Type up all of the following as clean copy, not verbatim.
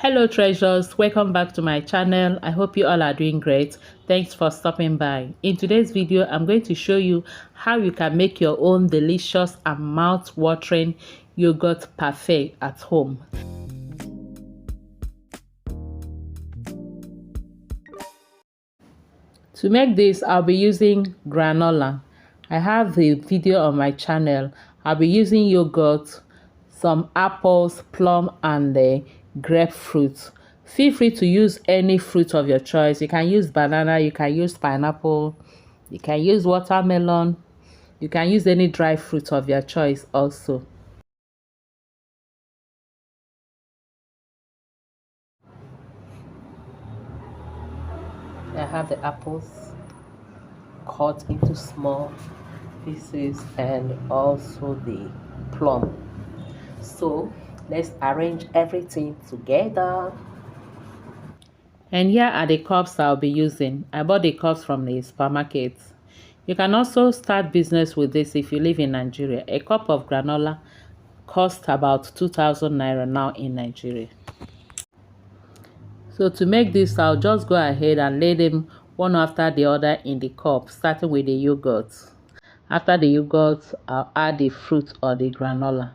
Hello treasures, welcome back to my channel. I hope you all are doing great. Thanks for stopping by. In today's video, I'm going to show you how you can make your own delicious and mouth-watering yogurt parfait at home. To make this, I'll be using granola. I have the video on my channel. I'll be using yogurt, some apples, plum, and grapefruit. Feel free to use any fruit of your choice. You can use banana, you can use pineapple, you can use watermelon, you can use any dry fruit of your choice also. I have the apples cut into small pieces and also the plum. So let's arrange everything together. And here are the cups I'll be using. I bought the cups from the supermarket. You can also start business with this if you live in Nigeria. A cup of granola costs about 2,000 naira now in Nigeria. So to make this, I'll just go ahead and lay them one after the other in the cup, starting with the yogurt. After the yogurt, I'll add the fruit or the granola.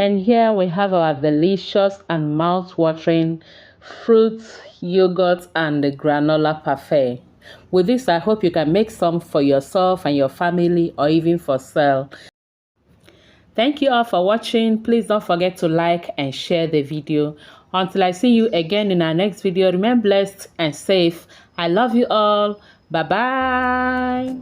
And here we have our delicious and mouth-watering fruits, yogurt, and the granola parfait. With this, I hope you can make some for yourself and your family or even for sale. Thank you all for watching. Please don't forget to like and share the video. Until I see you again in our next video, remain blessed and safe. I love you all. Bye-bye.